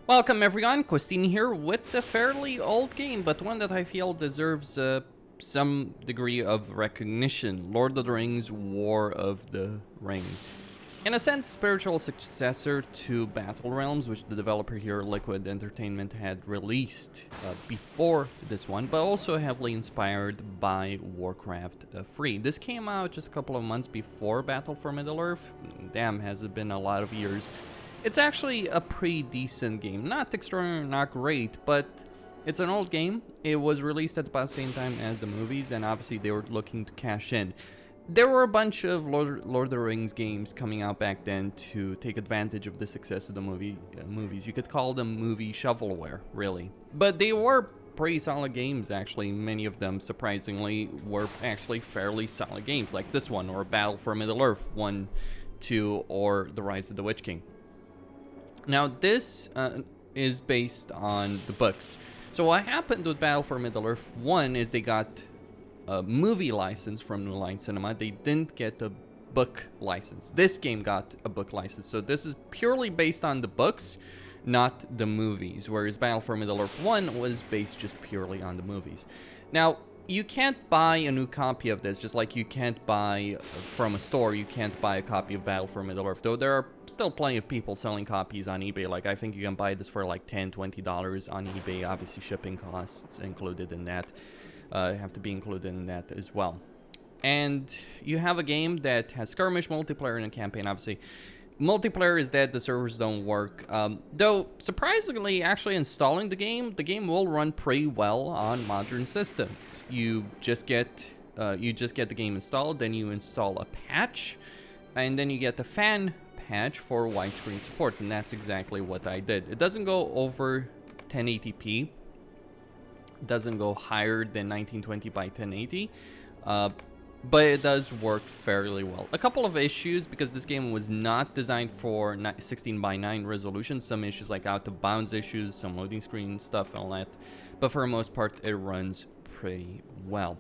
Welcome everyone, Christine here with a fairly old game, but one that I feel deserves some degree of recognition. Lord of the Rings, War of the Ring. In a sense, spiritual successor to Battle Realms, which the developer here, Liquid Entertainment, had released before this one, but also heavily inspired by Warcraft 3. This came out just a couple of months before Battle for Middle-earth. Damn, has it been a lot of years. It's actually a pretty decent game. Not extraordinary, not great, but it's an old game. It was released at about the same time as the movies, and obviously they were looking to cash in. There were a bunch of Lord of the Rings games coming out back then to take advantage of the success of the movies. You could call them movie shovelware, really. But they were pretty solid games, actually. Many of them, surprisingly, were actually fairly solid games, like this one, or Battle for Middle-earth 1, 2, or The Rise of the Witch King. Now, this is based on the books. So what happened with Battle for Middle-earth 1 is they got a movie license from New Line Cinema. They didn't get a book license. This game got a book license. So this is purely based on the books, not the movies. Whereas Battle for Middle-earth 1 was based just purely on the movies. Now, you can't buy a new copy of this, just like you can't buy from a store, you can't buy a copy of Battle for Middle-earth, though there are still plenty of people selling copies on eBay. Like, I think you can buy this for like $10, $20 on eBay. Obviously, shipping costs included in that, have to be included in that as well. And you have a game that has skirmish, multiplayer, and a campaign, obviously. Multiplayer is dead, the servers don't work. Though, surprisingly, actually installing the game will run pretty well on modern systems. You just get the game installed, then you install a patch, and then you get the fan patch for widescreen support, and that's exactly what I did. It doesn't go over 1080p. It doesn't go higher than 1920 by 1080. But it does work fairly well. A couple of issues, because this game was not designed for 16:9 resolution. Some issues like out of bounds issues, some loading screen stuff, all that. But for the most part, it runs pretty well.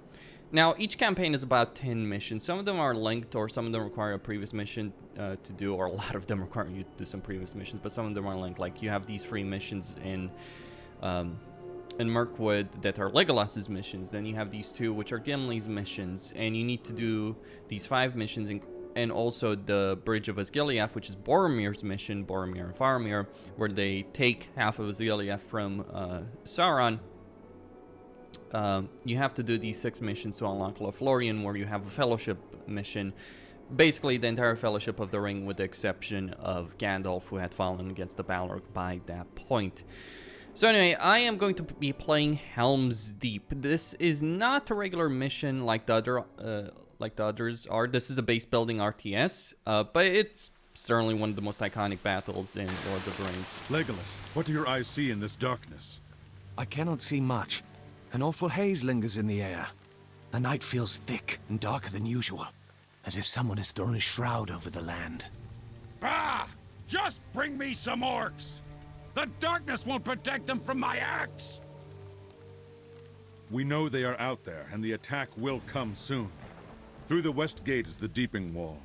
Now, each campaign is about 10 missions. Some of them are linked, or some of them require a previous mission to do, or a lot of them require you to do some previous missions, but some of them are linked. Like, you have these 3 missions in Mirkwood that are Legolas's missions. Then you have these 2 which are Gimli's missions, and you need to do these 5 missions, and also the Bridge of Osgiliath, which is Boromir's mission, Boromir and Faramir, where they take half of Osgiliath from Sauron. You have to do these 6 missions to unlock Lothlorien, where you have a fellowship mission. Basically the entire Fellowship of the Ring, with the exception of Gandalf, who had fallen against the Balrog by that point. So anyway, I am going to be playing Helm's Deep. This is not a regular mission like the others are. This is a base building RTS, but it's certainly one of the most iconic battles in Lord of the Rings. Legolas, what do your eyes see in this darkness? I cannot see much. An awful haze lingers in the air. The night feels thick and darker than usual, as if someone has thrown a shroud over the land. Bah! Just bring me some orcs! The darkness won't protect them from my axe! We know they are out there, and the attack will come soon. Through the west gate is the Deeping Wall.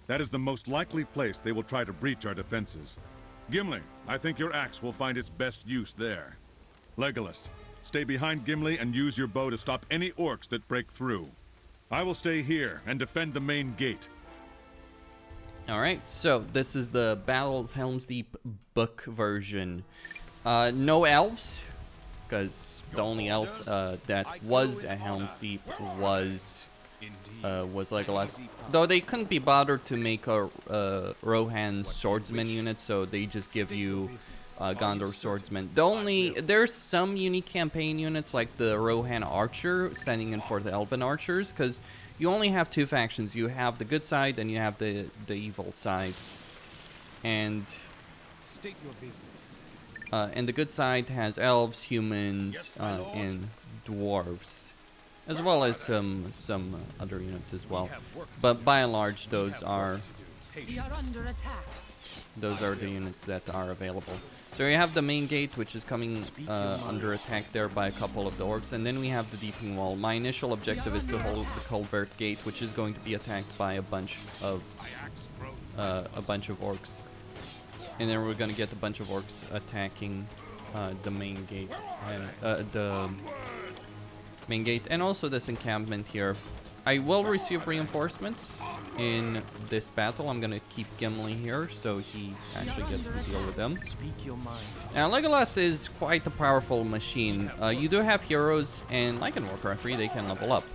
That is the most likely place they will try to breach our defenses. Gimli, I think your axe will find its best use there. Legolas, stay behind Gimli and use your bow to stop any orcs that break through. I will stay here and defend the main gate. Alright, so this is the Battle of Helm's Deep book version. No elves, because the only elf that was at Helm's Deep was Legolas. Though they couldn't be bothered to make a Rohan swordsman unit, so they just give you Gondor swordsman. There's some unique campaign units like the Rohan archer standing in for the elven archers, because you only have 2 factions. You have the good side and you have the evil side. And State your business. And the good side has elves, humans, and dwarves, as well as some other units as well. But by and large, those are the units that are available. So we have the main gate, which is coming under attack there by a couple of the orcs, and then we have the Deeping Wall. My initial objective is to hold the Culvert Gate, which is going to be attacked by a bunch of orcs. And then we're gonna get a bunch of orcs attacking the main gate, and also this encampment here. I will receive reinforcements in this battle. I'm gonna keep Gimli here so he actually gets to deal with them. Now Legolas is quite a powerful machine. You do have heroes, and like in Warcraft 3, they can level up.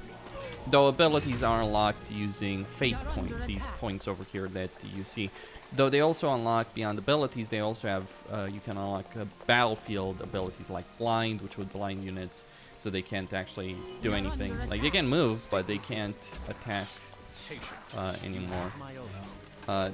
Though abilities are unlocked using fate points, these points over here that you see. Though they also unlock beyond abilities, they also have, you can unlock battlefield abilities like blind, which would blind units, so they can't actually do anything. Like, they can move, but they can't attack anymore.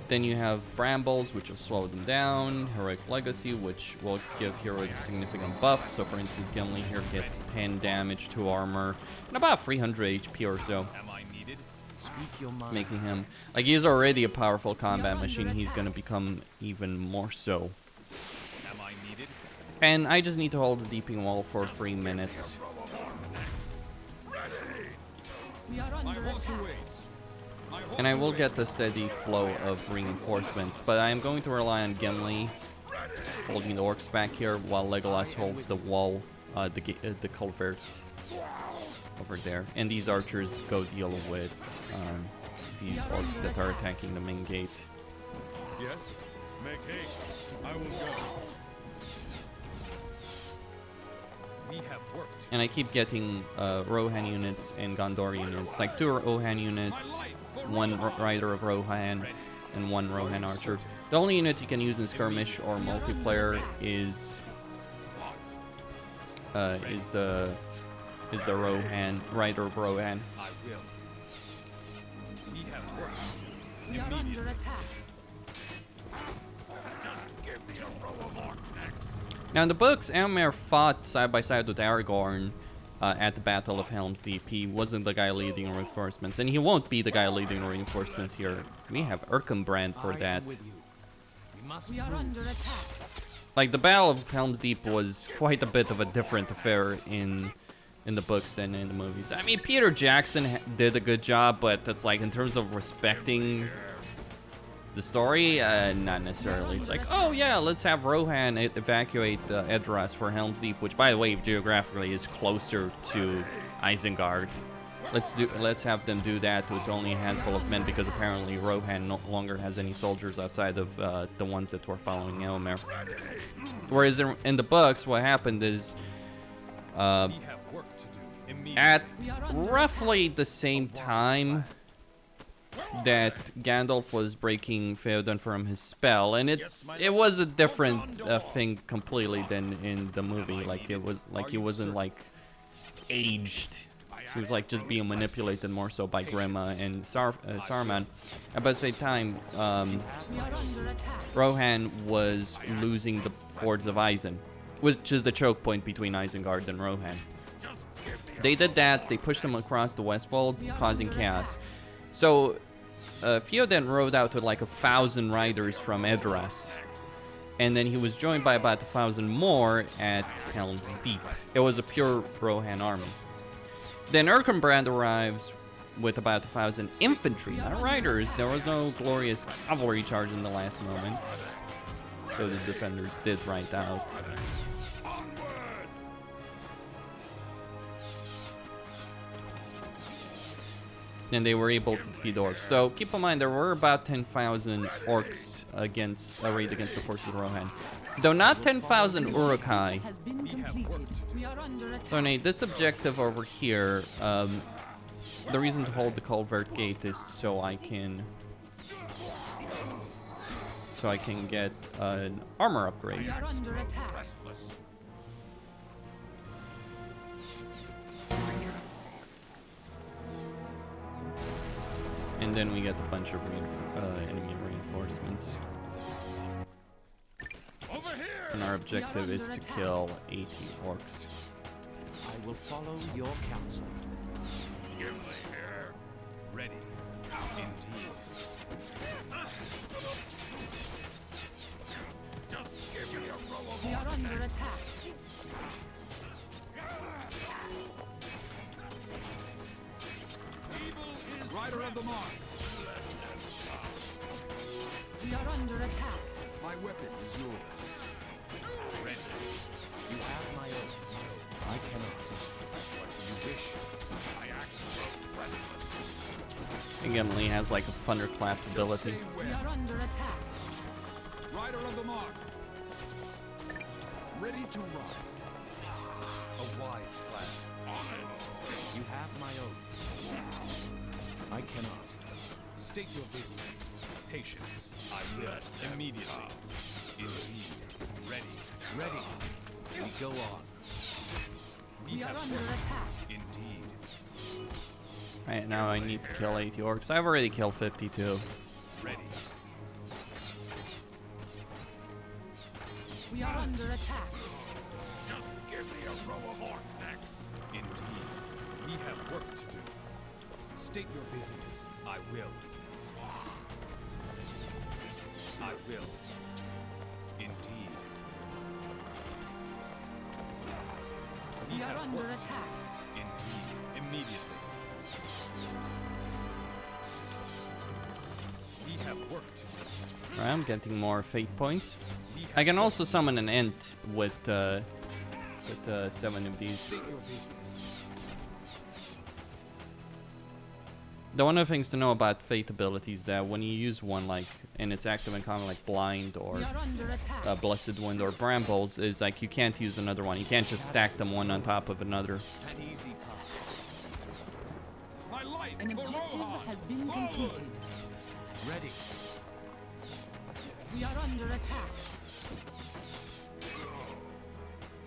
Then you have brambles, which will slow them down. Heroic legacy, which will give heroes a significant buff. So for instance, Gimli here gets 10 damage to armor and about 300 HP or so. Making him, like, he's already a powerful combat machine. He's gonna become even more so. And I just need to hold the deeping wall for 3 minutes. And I will get the steady flow of reinforcements, but I am going to rely on Gimli holding the orcs back here while Legolas holds the wall, the culvert over there. And these archers go deal with these orcs that are attacking the main gate. Yes? Make haste. I will go. We have worked. And I keep getting Rohan units and Gondor units, like 2 Rohan units, 1 Rider of Rohan, and 1 Rohan archer. The only unit you can use in skirmish or multiplayer is the Rohan, Rider of Rohan. I will. We have worked to do. We are under attack. Just give me a row of orc necks. Now in the books, Éomer fought side by side with Aragorn at the Battle of Helm's Deep. He wasn't the guy leading reinforcements, and he won't be the guy leading reinforcements here. We have Erkenbrand for that. We are under attack. Like, the Battle of Helm's Deep was quite a bit of a different affair in the books than in the movies. I mean, Peter Jackson did a good job, but that's like, in terms of respecting the story, not necessarily. It's like, oh yeah, let's have Rohan evacuate Edoras for Helm's Deep, which, by the way, geographically is closer to Isengard. Let's have them do that with only a handful of men, because apparently Rohan no longer has any soldiers outside of the ones that were following Éomer. Whereas in the books, what happened is, at roughly the same time that Gandalf was breaking Theoden from his spell, and it was a different thing completely than in the movie. Like, it was like he wasn't like aged. He was like just being manipulated more so by Grima and Saruman. At the same time, Rohan was losing the Fords of Isen, which is the choke point between Isengard and Rohan. They did that. They pushed him across the Westfold, causing chaos. So Theoden rode out with like 1,000 riders from Edoras, and then he was joined by about 1,000 more at Helm's Deep. It was a pure Rohan army. Then Erkenbrand arrives with about 1,000 infantry, not riders. There was no glorious cavalry charge in the last moment, so the defenders did ride out. And they were able to defeat orcs. Though, keep in mind, there were about 10,000 orcs arrayed against the forces of Rohan. Though not 10,000 Uruk-hai. So, Nate, this objective over here, the reason to hold the culvert gate is so I can get an armor upgrade. We are under attack. And then we get a bunch of enemy reinforcements. And our objective is to kill 80 orcs. I will follow your counsel. Gimli here. Ready. Indeed. Just give me a row of We are under attack. Rider of the Mark. We are under attack. My My weapon is yours. Ready. You have my own. I cannot. What do you wish? My axe restless. Gimli has like a thunderclap ability. We are under attack. Rider of the mark. Ready to run. A wise plan. You have my oath. I cannot. State your business. Patience. I will immediately. Indeed. Ready. Ready. We go on. We are under attack. Indeed. Right now I need to kill 80 orcs. I've already killed 52. Ready. We are under attack. Just give me a row of orc necks. Indeed. We have work to do. State your business. I will. I will. Indeed. We are have under work to do. attack. Indeed. Immediately. We have work to do. Right, I'm getting more fate points. I can also summon an ent with 7 of these. State your business. The one of the things to know about fate abilities that when you use one like and it's active in common like blind or We are under attack. blessed wind or brambles is like you can't use another one. You can't just stack them one on top of another. An easy path. My life An for objective Rohan. has been Forward. completed. Ready. We are under attack.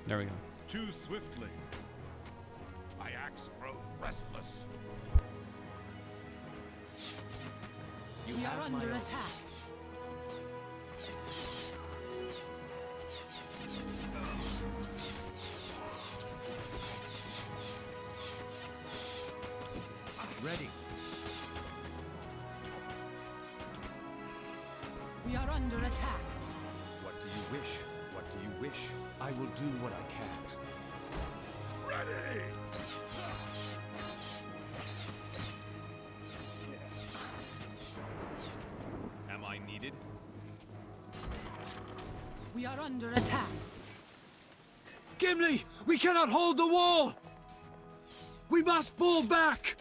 There we go. Choose swiftly. My axe grows restless. We are under attack. Ready. We are under attack. What do you wish? What do you wish? I will do what I can. Ready! Am I needed? We are under attack. Gimli! We cannot hold the wall! We must fall back!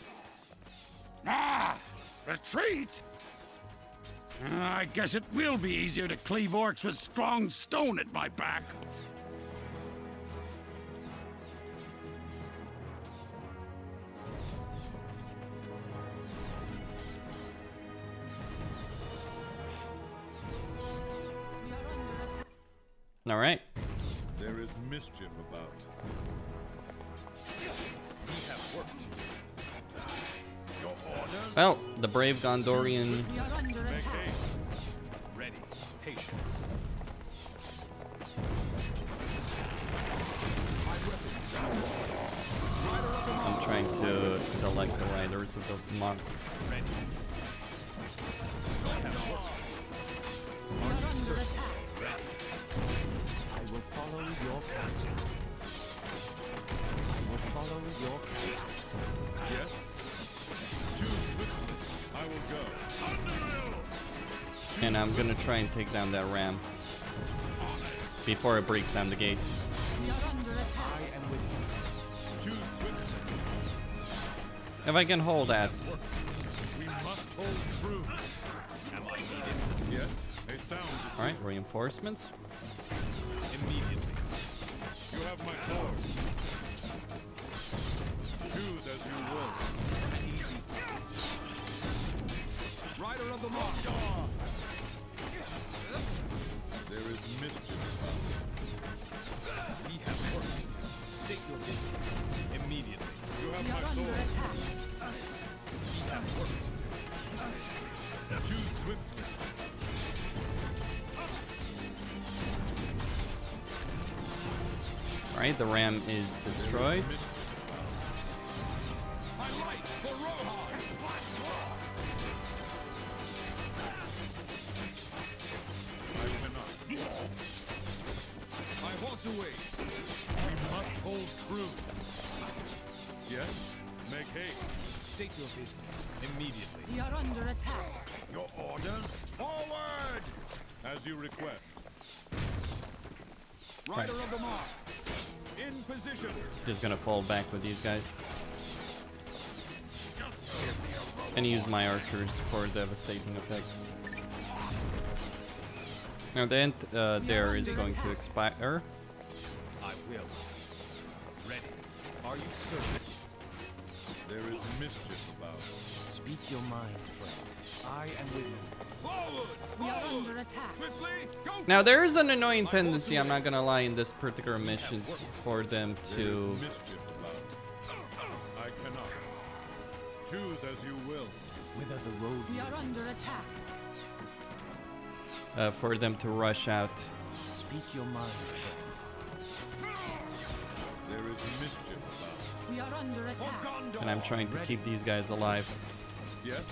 Ah! Retreat! I guess it will be easier to cleave orcs with strong stone at my back. We are under attack. All right. There is mischief about. We have work to do. Your orders? Well, the brave Gondorian. We are under Make attack. haste. Ready. Patience. I'm trying to select the riders of the mark. Ready. We are under attack. I will follow your counsel. I will follow your counsel. Yes? Choose swiftly. I will go. And I'm gonna try and take down that ram before it breaks down the gate. We are under attack. I am with you. Choose swiftly. If I can hold that. We must hold true. Am I needed? Yes? A sound decision. Alright, reinforcements. Immediately. You have my sword. Choose as you will. An easy path. Rider of the mark. There is mischief about. We have work to do. State your business. Immediately. You have We my are under sword. attack. We have work to do. Choose swiftly. Alright, the ram is destroyed. Mischief. My light for Rohan! I cannot. My horse awaits. We must hold true. Yes? Make haste. State your business. Immediately. We are under attack. Your orders? Forward! As you request. Rider of the mark. In position. Just gonna fall back with these guys. And use my archers for devastating effect. Now the end there is going to expire. I will. Ready. Are you certain? There is mischief about. Speak your mind, friend. I am with you. Forward! We are under attack. Swiftly, go! Now there is an annoying tendency, I'm not gonna lie, in this particular mission for them There is to mischief about. I cannot. Choose as you will. Whither the road We are under attack. rush out. Speak your mind, friend. There is mischief about. We are under attack. And I'm trying to keep these guys alive. Yes?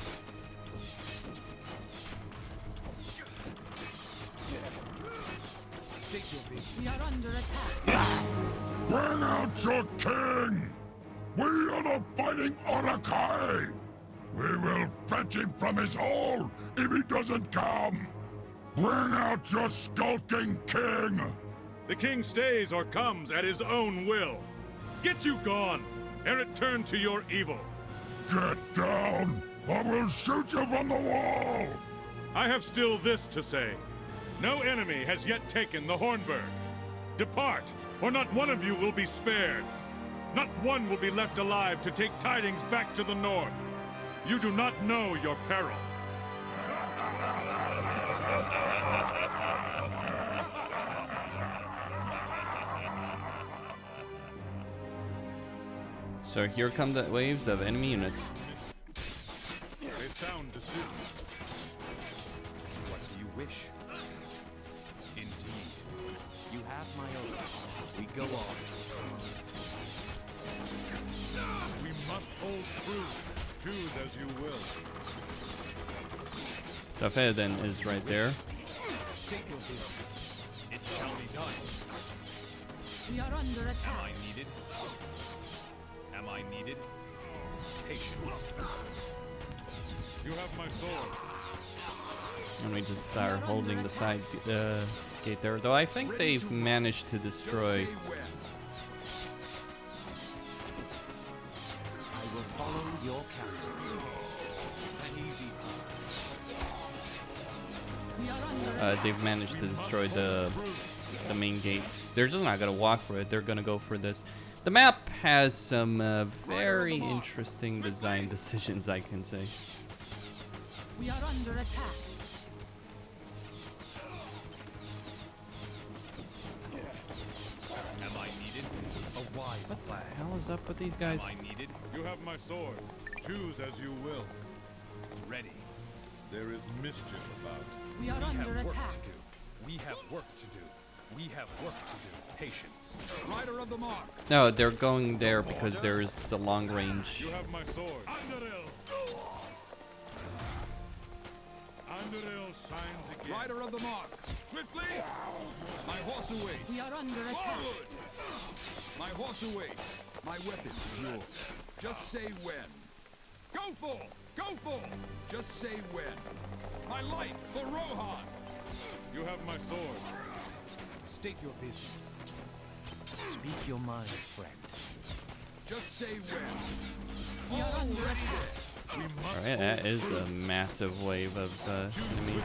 State your business. We are under attack. Bring out your king! We are the fighting Orakai! We will fetch him from his hole if he doesn't come! Bring out your skulking king! The king stays or comes at his own will. Get you gone, ere it turn to your evil. Get down, or we'll shoot you from the wall! I have still this to say. No enemy has yet taken the Hornburg. Depart, or not one of you will be spared. Not one will be left alive to take tidings back to the north. You do not know your peril. So here come the waves of enemy units. A sound decision. What do you wish? Indeed. You have my oath. We go on. We must hold true. Choose as you will. So Fedden is right there. State your business. It shall be done. We are under Am attack. I needed? Am I needed? Patience. You have my sword. And we just start holding the side gate there. Though I think they've managed to destroy. I will follow your counsel. An easy We are under They've managed to destroy the main gate. They're just not gonna walk for it. They're gonna go for this. The map has some very interesting design decisions, I can say. We are under attack. Am I needed? A wise plan. Hell is up with these guys? Am I needed? You have my sword. Choose as you will. Ready. There is mischief about. We are We have under work attack. to do. We have work to do. We have work to do. Patience. Rider of the mark. No, they're going there because there's the long range. You have my sword. Andoril! Andoril shines again. Rider of the mark. Swiftly. My horse awaits. We are under attack. Forward. My horse awaits. My weapon is yours. Just say when. Go for. Go for. Just say when. My life for Rohan. You have my sword. State your business. Speak your mind, friend. Just say when. We are under attack. We must Alright, that is a massive wave of enemies.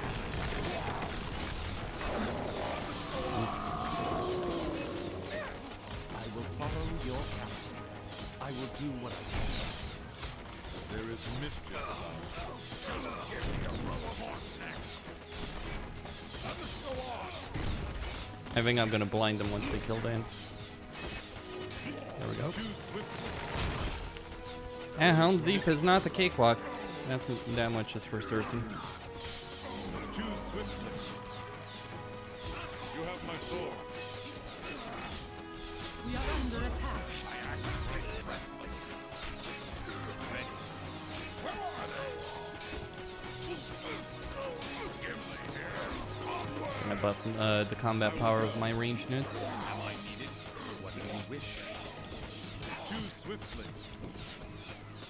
I will follow your counsel. I will do what I can. There is mischief about. I think I'm gonna blind them once they kill the ant. There we go. Choose swiftly. And Helm's Deep is not a cakewalk. That much is for certain. Choose swiftly. You have my sword. We are under attack. I buff the combat power of my ranged units. Am I needed? What do you wish? Choose swiftly.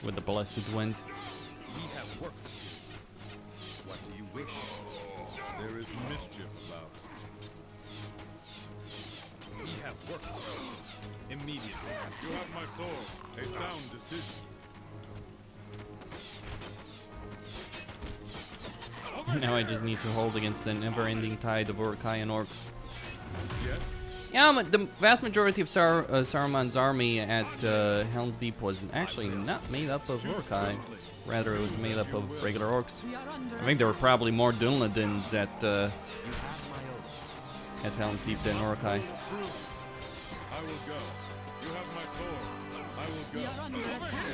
With the blessed wind. We have work to do. What do you wish? There is mischief about. have work to do. Immediately. You have my sword. A sound decision. Now I just need to hold against the never-ending tide of Uruk-hai and orcs. Yes? Yeah, the vast majority of Saruman's army at Helm's Deep was actually not made up of Uruk-hai. Rather, it was made up of regular orcs. We are under I think there were probably more Dunladins at Helm's Deep than Uruk-hai. I will go. You have my sword. I will We are go. under attack.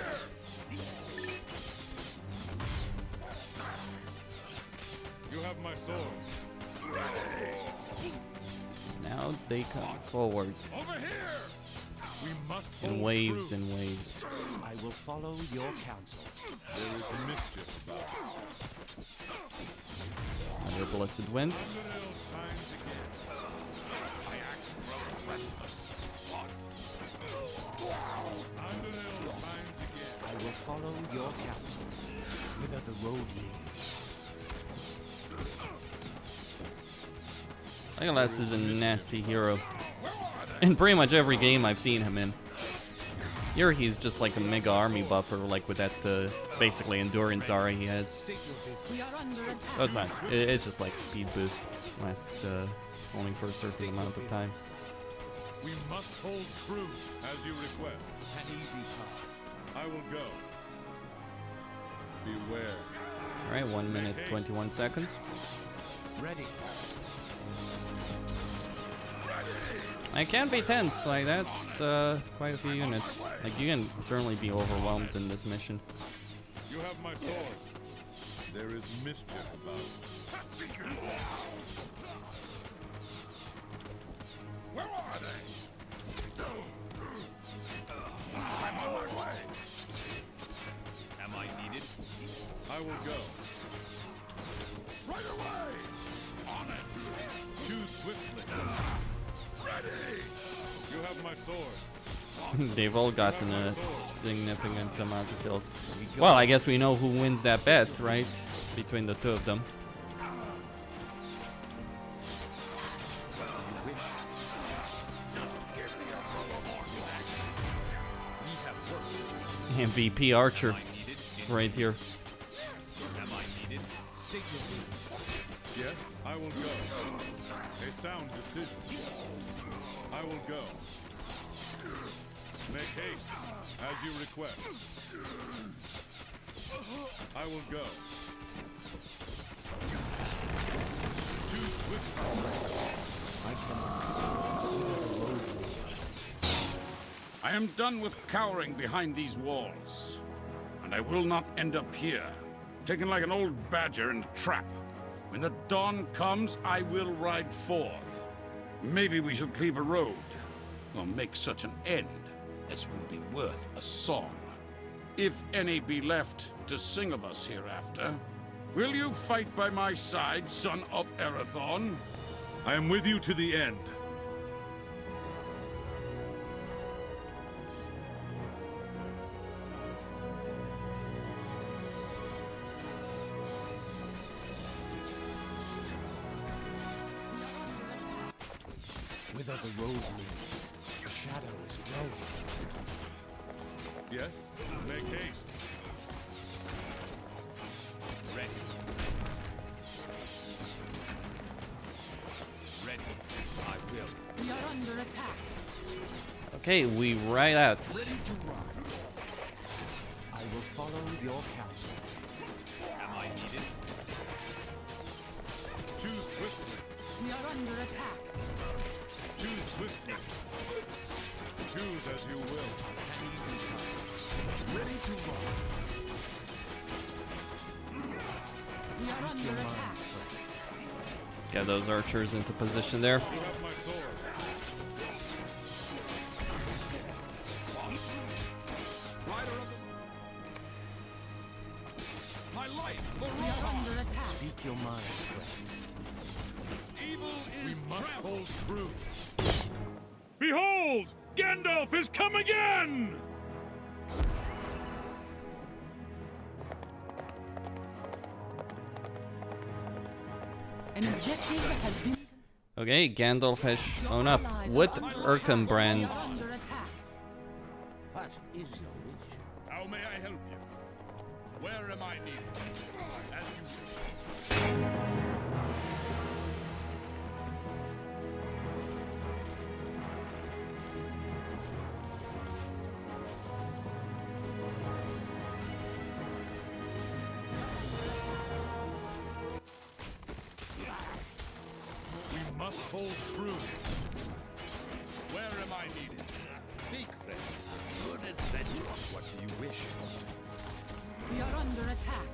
You have my sword. Now they come forward Over here! We must in hold waves true. and waves. I will follow your counsel. There is mischief about. Another blessed wind. Sinnelleos shines again. My axe grows restless. What? Sinnelleos shines again. I will follow your counsel. Whither the road leads. Legolas is a nasty hero. In pretty much every game I've seen him in. Here he's just like a mega army buffer, like with that basically endurance aura he has. State your business. We are under attack. Oh, it's not. It's just like speed boost. Lasts only for a certain amount of time. We must hold true as you request. An easy path. I will go. Beware. Alright, 1 minute 21 seconds. Ready. I can be tense, like that's quite a few units. Like you can certainly be overwhelmed in this mission. You have my sword. There is mischief about. Where are they? I'm on my way. Am I needed? I will go. Right away. On it. Choose swiftly. Ready. You have my sword. They've all gotten a significant amount of kills. Well, I guess we know who wins that bet, right? Between the two of them. MVP Archer, right here. Am I needed? State your business. Yes, I will go. A sound decision. I will go. Make haste, as you request. I will go. Too swift. I am done with cowering behind these walls. And I will not end up here, taken like an old badger in a trap. When the dawn comes, I will ride forth. Maybe we shall cleave a road, or make such an end as will be worth a song. If any be left to sing of us hereafter, will you fight by my side, son of Erathon? I am with you to the end. Whither the road leads. The shadow is growing. Yes, make haste. Ready. Ready. I will. We are under attack. Okay, we ride out. Ready to ride. I will follow your counsel. Am I needed? Choose swiftly. We are under attack. Choose swiftly. Choose as you will. Ready to ride. We are under attack. Let's get those archers into position there. You have my sword. My life, We are under attack. Speak your mind, friend. evil We is must trampled. hold true. Behold! Gandalf is come again! An objective has been. Okay, Gandalf has shown up with Erkenbrand. We are under attack. What is your wish? How may I help you? Where am I needed? As you wish. We must hold true. Where am I needed? Speak, friend. Good adventure. What do you wish? We are under attack.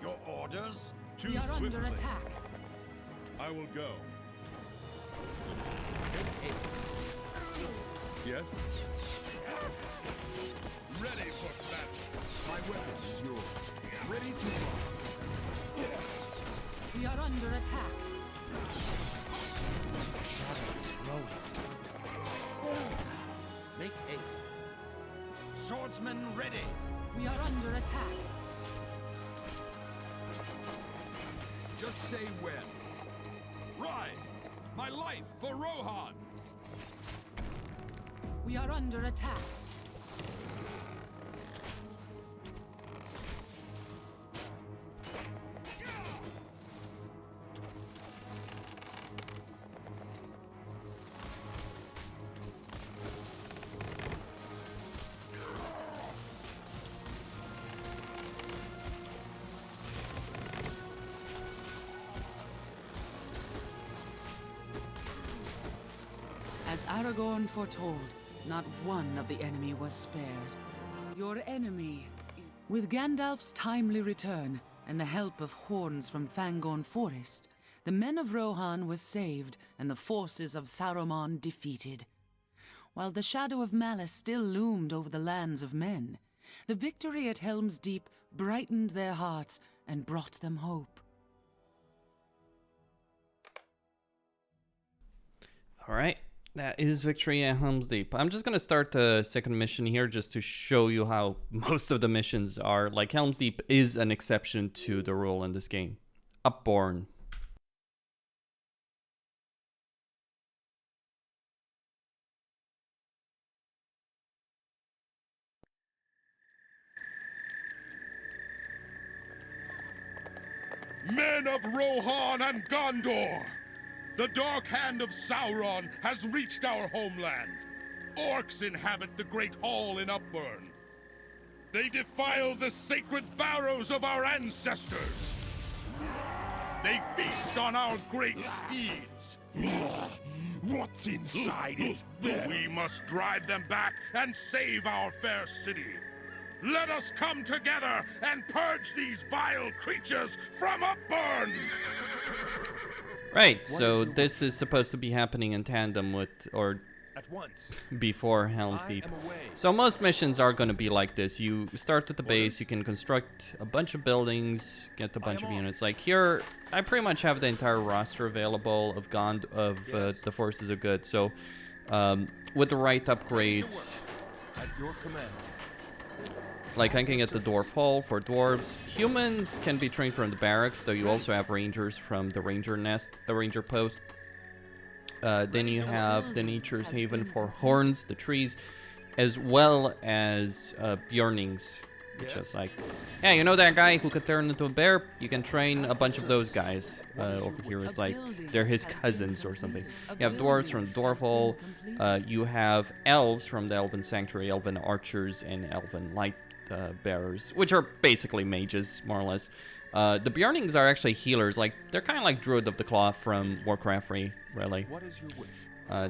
Your orders? We Choose are under swiftly. attack. I will go. Yes? Ready for battle. My weapon is yours. Ready to roll. We are under attack. The shadow is growing. Make haste. Swordsman ready. We are under attack. Just say when. Ride! My life for Rohan! We are under attack. As Aragorn foretold, not one of the enemy was spared. Your enemy is... With Gandalf's timely return and the help of horns from Fangorn Forest, the men of Rohan was saved and the forces of Saruman defeated. While the shadow of malice still loomed over the lands of men, the victory at Helm's Deep brightened their hearts and brought them hope. Alright, that is victory at Helm's Deep. I'm just gonna start the second mission here just to show you how most of the missions are. Like, Helm's Deep is an exception to the rule in this game. Upborn. Men of Rohan and Gondor! The dark hand of Sauron has reached our homeland. Orcs inhabit the Great Hall in Upburn. They defile the sacred barrows of our ancestors. They feast on our great steeds. What's inside is better. We must drive them back and save our fair city. Let us come together and purge these vile creatures from Upburn! Right, so this is supposed to be happening in tandem with, or At once. before Helm's I Deep. am away. So most missions are going to be like this. You start at the base, you can construct a bunch of buildings, get a bunch of units. Like here, I pretty much have the entire roster available of the Forces of Good. So with the right upgrades, At your command. like I can get the Dwarf Hall for dwarves. Humans can be trained from the barracks, though you also have rangers from the ranger nest, the ranger post. Then you have the Nature's Haven for horns, the trees, as well as Bjornings, which is like, yeah, you know that guy who could turn into a bear? You can train a bunch of those guys over here. It's like they're his cousins or something. You have dwarves from the Dwarf Hall. You have elves from the Elven Sanctuary, Elven Archers, and Elven Light Bearers, which are basically mages, more or less. The Bjornings are actually healers. Like, they're kind of like Druid of the Claw from Warcraft 3, really. What is your wish?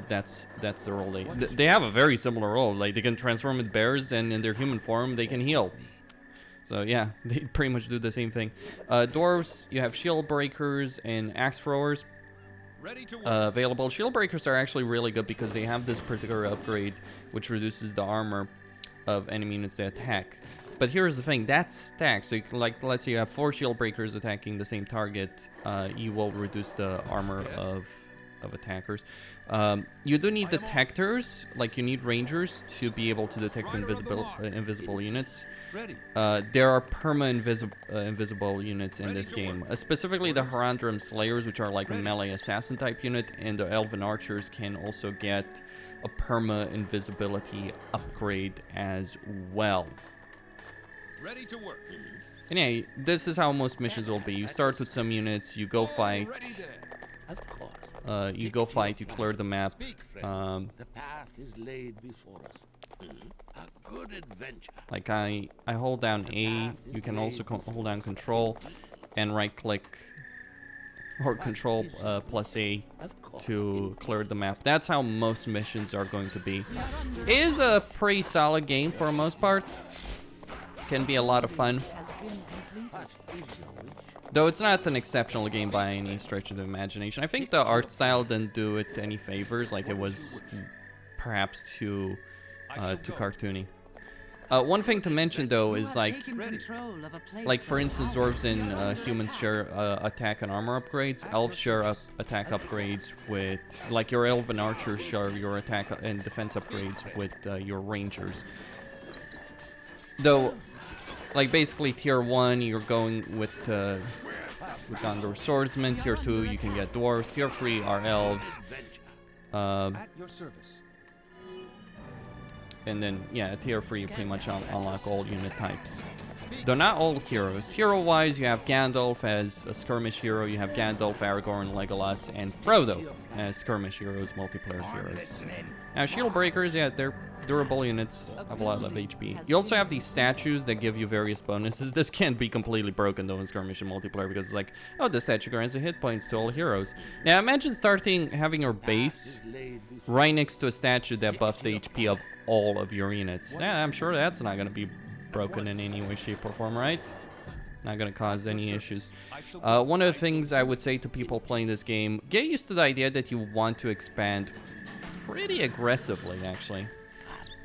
That's the role they have a very similar role. Like, they can transform into bears, and in their human form, they can heal. So yeah, they pretty much do the same thing. Dwarves, you have shield breakers and axe throwers. Ready to work. Available. Shield breakers are actually really good because they have this particular upgrade, which reduces the armor of enemy units they attack. But here's the thing, that's stacked. So you can, like, let's say you have 4 shield breakers attacking the same target, you will reduce the armor of of attackers. You do need detectors, like you need rangers to be able to detect invisible units. There are invisible units in this game, specifically the Herandrum Slayers, which are like a melee assassin type unit, and the Elven Archers can also get a invisibility upgrade as well. Ready to work. And yeah, this is how most missions will be. You start with some units, you go fight. Of course. You clear the map. Speak, friend. The path is laid before us. A good adventure. Like I hold down A. You can also hold down Control and right click, or Control plus A to clear the map. That's how most missions are going to be. It is a pretty solid game for the most part. Can be a lot of fun. Though it's not an exceptional game by any stretch of the imagination. I think the art style didn't do it any favors. Like it was perhaps too cartoony. One thing to mention though is like for instance, dwarves and humans share attack and armor upgrades. Elves share attack upgrades with, like your elven archers share your attack and defense upgrades with your rangers. Though, like basically tier 1 you're going with Gondor swordsmen. Tier 2 you can get dwarves. Tier 3 are elves. At your service. And then, yeah, tier 3 you pretty much unlock all unit types. Though not all heroes. Hero-wise, you have Gandalf as a skirmish hero. You have Gandalf, Aragorn, Legolas, and Frodo as skirmish heroes, multiplayer heroes. Now, shield breakers, yeah, they're durable units, have a lot of HP. You also have these statues that give you various bonuses. This can't be completely broken, though, in skirmish and multiplayer, because it's like, oh, this statue grants a hit points to all heroes. Now, imagine having your base right next to a statue that buffs the HP of all of your units. Yeah, I'm sure that's not going to be broken in any way, shape, or form, right? Not going to cause any issues. One of the things I would say to people playing this game, get used to the idea that you want to expand pretty aggressively, actually,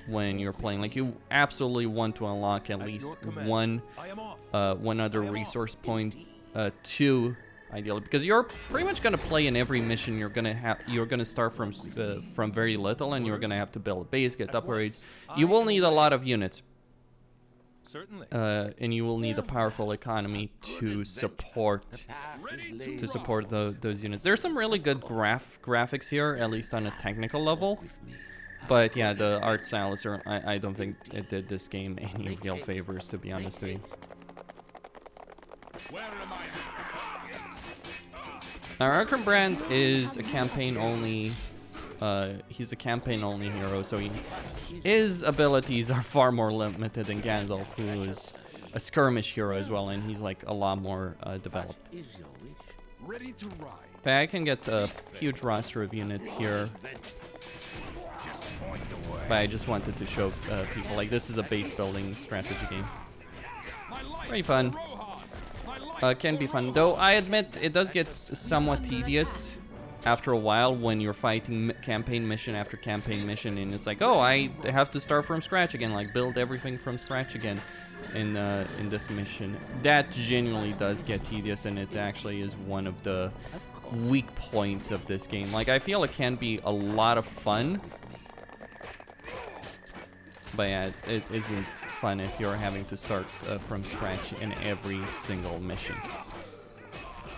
when you're playing. Like, you absolutely want to unlock at least one other resource point, two, ideally, because you're pretty much going to play in every mission. You're going to start from very little, and you're going to have to build a base, get upgrades. You will need a lot of units. Certainly. And you will need a powerful economy to support those units. There's some really good graphics here, at least on a technical level. But yeah, the art style is I don't think it did this game any real favors, to be honest with you. Where am I? Now, Arkenbrand is a campaign-only. He's a campaign-only hero, so his abilities are far more limited than Gandalf, who is a skirmish hero as well, and he's like a lot more developed. Ready to ride. But I can get a huge roster of units here. But I just wanted to show people, like, this is a base building strategy game. Very fun. Can be fun, though I admit it does get somewhat tedious after a while when you're fighting campaign mission after campaign mission, and it's like, oh, I have to start from scratch again, like build everything from scratch again in this mission. That genuinely does get tedious, and it actually is one of the weak points of this game. Like, I feel it can be a lot of fun, but yeah, it isn't fun if you're having to start from scratch in every single mission.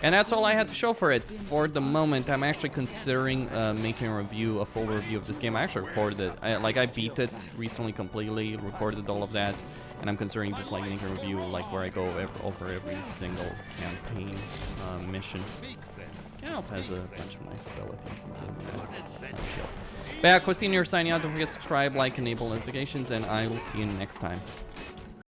And that's all I had to show for it. For the moment, I'm actually considering making a full review of this game. I actually recorded it. I beat it recently completely, recorded all of that, and I'm considering just like making a review, like where I go over every single campaign mission. Gandalf has a bunch of nice abilities, including that shield. Back with Senior signing out. Don't forget to subscribe, like, enable notifications, and I will see you next time.